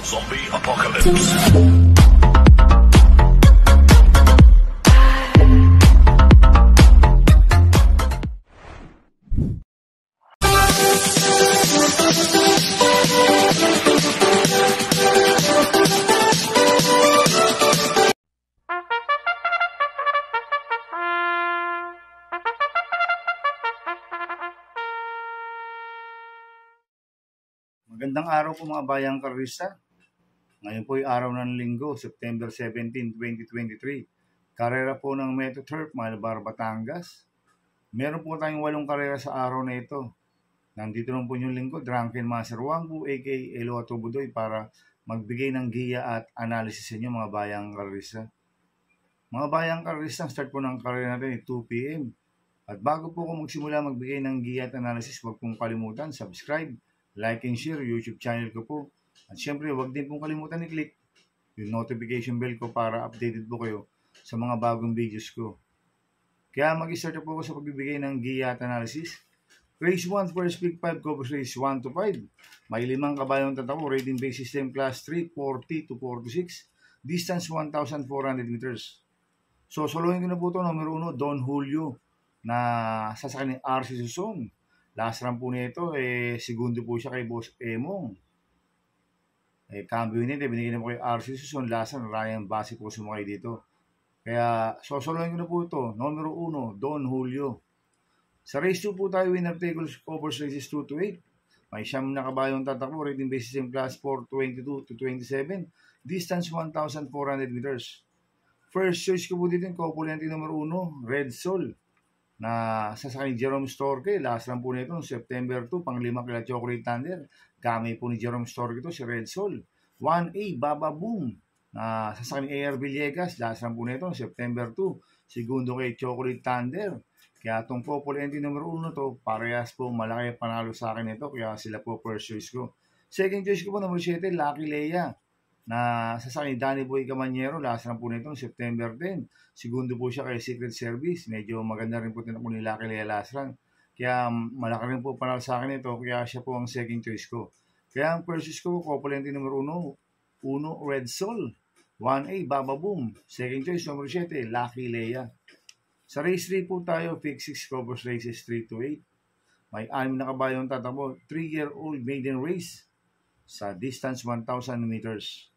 Zombie Apocalypse. Magandang araw po mga bayang karista. Ngayon po ay araw ng linggo, September 17, 2023. Karera po ng Metro Turf, Malabar, Batangas. Meron po tayong 8 karera sa araw na ito. Nandito lang po yung linggo, Drunken Master Wangbu, aka Elo Atubudoy, para magbigay ng giya at analysis sa inyo mga bayang karista. Mga bayang karista, start po ng karera natin ay 2 p.m. At bago po ako magsimula magbigay ng giya at analysis, huwag pong kalimutan, subscribe, like and share YouTube channel ko po. At syempre, huwag din pong kalimutan i-click yung notification bell ko para updated po kayo sa mga bagong videos ko. Kaya mag-start po ako sa pagbibigay ng giya at analysis. Race 1, first pick 5, covers race 1 to 5. May 5 kabayong tatako, rating base system class 3, 40 to 46. Distance 1,400 meters. So, solohin ko na po ito, numero 1, Don Julio, na sasakyan ni RC Suson. Last run po nito, segundo po siya kay Boss Emong. Cambio nito, binigyan na po kay RC Suson. Last run, Ryan Basi po sumakay dito. Kaya, sosolohin ko na po ito. Numero 1, Don Julio. Sa race 2 po tayo, winner tables covers races 2 to 8. May 9 na kabayong tatakbo, rating basis in class 4, 22 to 27. Distance 1,400 meters. First choice ko po dito yung couple natin numero 1, Red Soul, na sasakyan ni Jerome Storke. Last run po nito September 2, pang 5 kila Chocolate Thunder. Gamay po ni Jerome Storke ito, si Red Soul. 1A, Baba Boom, na sasakyan ni AR Villegas. Last run po nito September 2, segundo kay Chocolate Thunder. Kaya itong couple entry numero 1 to, parehas po malaki panalo sa akin ito. Kaya sila po first choice ko. Second choice ko po numero 7, Lucky Leia, na sasakyan ni Danny Boy Camanyero. Last run po nito September 10. Segundo po siya kay Secret Service. Medyo maganda rin po tinakbo ni Lucky Leia last run. Kaya malaki rin po panalo sa akin ito. Kaya siya po ang second choice ko. Kaya ang first choice ko, couple numero 1, Red Soul. 1A, Baba Boom. Second choice, numero 7, Lucky Leia. Sa race 3 po tayo, pick 6 covers races 3 to 8. May 6 na kabayong tatakbo. 3-year-old maiden race sa distance 1,000 meters.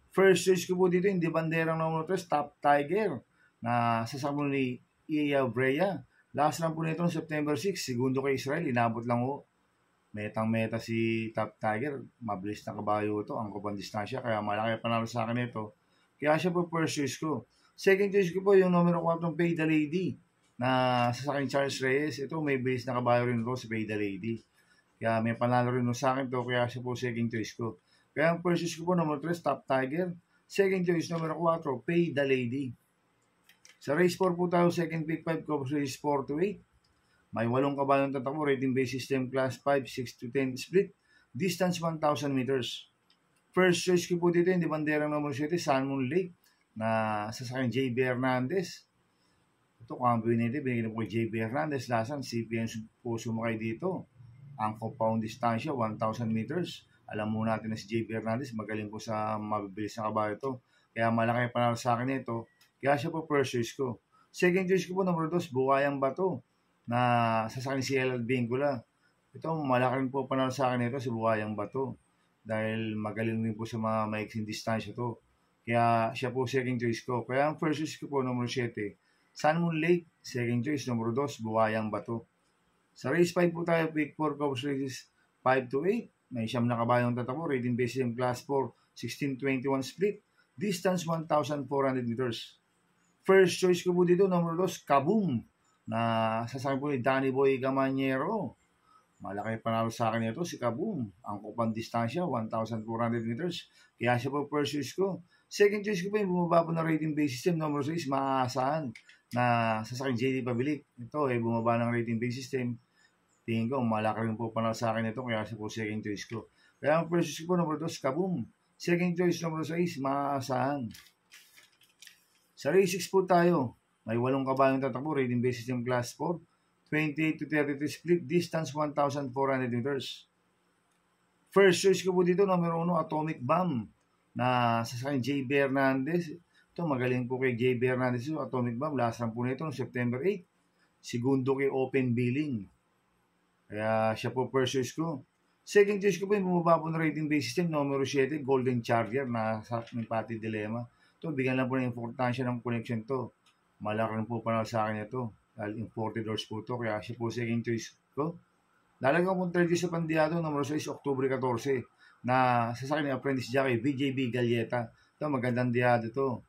First choice ko po dito, hindi banderang numero 3, Top Tiger, na sasakbo ni Iya Brea. Last run po nito September 6, segundo kay Israel, inabot lang ho. Metang-meta si Top Tiger, mabilis na kabayo ito, ang kupang distansya, kaya malaki panalo sa akin ito. Kaya siya po first choice ko. Second choice ko po yung numero 4, Pay the Lady, na sasakyan Charles Reyes. Ito may base na kabayo rin ito si Pay the Lady. Kaya may panalo rin sa akin ito, kaya siya po second choice ko. Kaya ang first choice ko po, number 3, Top Tiger. Second choice, number 4, Pay the Lady. Sa race 4 po tayo, second pick 5, covers race 4 to 8. May 8 kabayong tatakbo, rating base system class 5, 6 to 10 split. Distance 1,000 meters. First choice ko po dito, hindi banderang number 7, Sun Moon Lake, na sasakyan JB Hernandez. Ito, cambio nito, binigyan po kay JB Hernandez. Lasan, CPN po sumakay dito. Ang compound distansya, 1,000 meters. Alam mo natin na si JB Hernandez, magaling po sa mabibilis na kabayo ito. Kaya malaki panalo sa akin ito. Kaya siya po first choice ko. Second choice ko po, number 2, Buhayang Bato, na sasakyan si LL Bingula. Ito, malaki rin po panalo sa akin ito, si Buhayang Bato. Dahil magaling rin po sa mga maiksing distansya ito. Kaya siya po second choice ko. Kaya ang first choice ko po, number 7, Sun Moon Lake. Second choice, number 2, Buhayang Bato. Sa race 5 po tayo, pick 4 covers races 5 to 8. May 9 na kabayong tatakbo, rating base in class 4, 16-21 split. Distance 1,400 meters. First choice ko po dito, number 2, Kaboom, na sasakyan po ni Danny Boy Camanyero. Malaki panalo sa akin ito, si Kaboom. Ang kupang distansya, 1,400 meters. Kaya siya po first choice ko. Second choice ko po yung bumaba po na rating base system, number 6, maaasahan, na sasakyan JD Pabilik. Ito, bumaba ng rating base system. Tingin ko, malaki rin po panalo sa akin ito, kaya siya po second choice ko. Kaya ang first choice ko po, number 2, Kaboom. Second choice, number 6, maaasahan. Sa race 6 po tayo, may 8 kabayong tatakbo, rating base system class 4, 28 to 33 split, distance 1,400 meters. First choice ko po dito, numero 1, Atomic Bomb na sasakyan JB Hernandez. Ito, magaling po kay JB Hernandez ito, Atomic Bomb. Last run po nito, September 8. Segundo kay Open Billing. Kaya siya po first choice ko. Second choice ko po yung bumaba po ng rating base system, numero 7, Golden Charger na sa Pati Dilemma. Ito, bigyan lang po ng importansya ng connection to. Malaki rin po panalo sa akin ito. Dahil imported doors po to, kaya siya po second choice ko. Lalagyan po 30 sa Pandiado, numero 6, October 14, na sasakyan ni Apprentice Jockey, BJB Galleta. Ito, magandang diado to.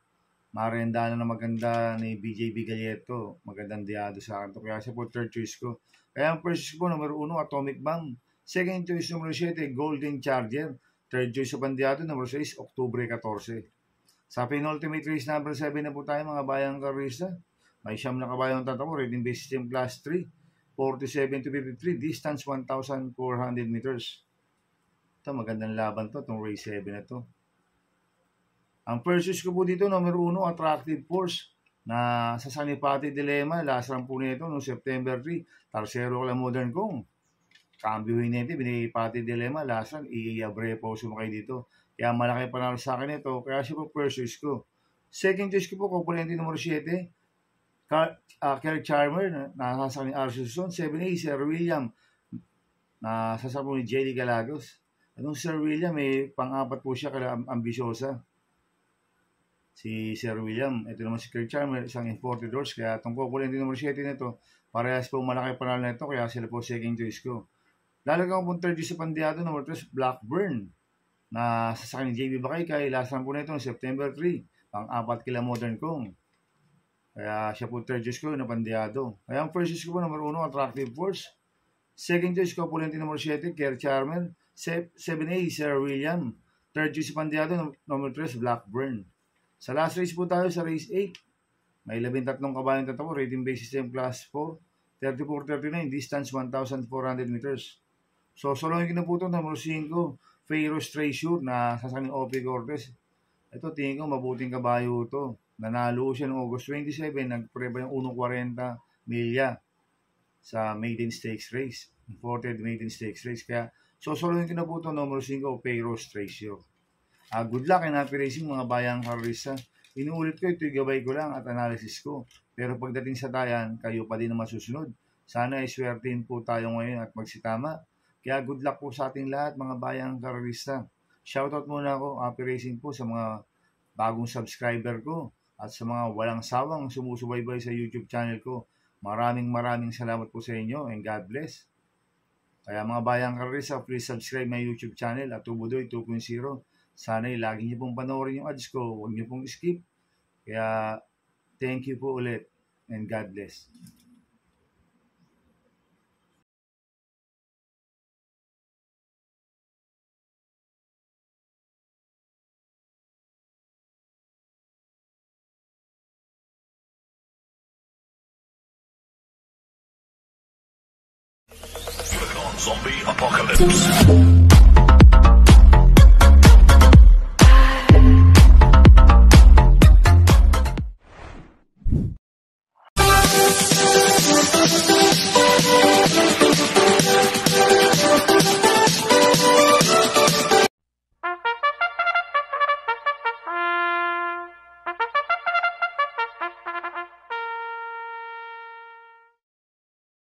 Marenda na maganda ni BJB Galleta. Magandang diado sa akin to. Kaya siya po third choice ko. Kaya ang first choice ko, numero 1, Atomic Bomb. Second choice, numero 7, Golden Charger. Third choice sa Pandiado, numero 6, October 14. Sa penultimate race number 7 na po tayo mga bayang karista. May siyam na kabayang tatako, rating base system class 3. 47 to 53, distance 1,400 meters. Ito, magandang laban to, itong race 7 na to. Ang first choice ko po dito, numero 1, Attractive Force, na sa Sanipati Dilemma, last run po nito, noong September 3, Tarsero Kala Modern Kong. Cambio Hinete, binigay Pati Dilemma, last run, Iabre po sumakay dito. Kaya malaki panalo sa akin ito, kaya siya po first choice ko. Second choice ko po, komponente numero 7, Kerry Charmer, nasasaka ni Arsuson. 7A, Sir William, nasasaka po ni Jelly Galagos. Anong Sir William, pang-apat po siya kaya ambisyosa. Si Sir William, ito naman si Kerry Charmer, isang imported horse. Kaya itong komponente numero 7 nito, parehas po malaki panalo na ito, kaya sila po second choice ko. Lalagyan ko po 30 sa Pandiado, numero 3, Blackburn, na sasaka ni JB Bakaykay. Last run po na ito, September 3, pang-apat kila Modern Kong. Kaya siya po third choice ko na Pandiado. Kaya ang first choice ko po, number 1, Attractive Force. Second choice ko po, number 7, Kerry Charmer. 7A, Sir William. Third choice Pandiado, number 3, Blackburn. Sa last race po tayo, sa race 8. May 13 kabayang tatako, rating base system class 4. 34-39, distance 1,400 meters. So, solongin na po ito, number 5, Pharaoh's Treasure na sasakyan ni O.P. Cortez. Ito, tingin ko, mabuting kabayo ito. Nanalo siya noong August 27, nagpreba yung 1.40 milya sa maiden stakes race. Imported maiden stakes race. Kaya, sosolohin ko na po ito, numero 5, Pharaoh's Treasure. Good luck and happy racing mga bayang karista. Inuulit ko, ito gabay ko lang at analysis ko. Pero pagdating sa tayan, kayo pa din na masusunod. Sana iswertin po tayo ngayon at magsitama. Kaya good luck po sa ating lahat mga bayang karista. Shoutout muna ako, happy racing po sa mga bagong subscriber ko. At sa mga walang sawang sumusubaybay sa YouTube channel ko, maraming salamat po sa inyo and God bless. Kaya mga bayang karisa, please subscribe my YouTube channel at Tubudoy 2.0. Sana'y lagi niyo pong panoorin yung ads ko, huwag niyo pong skip. Kaya thank you po ulit and God bless. Zombie Apocalypse.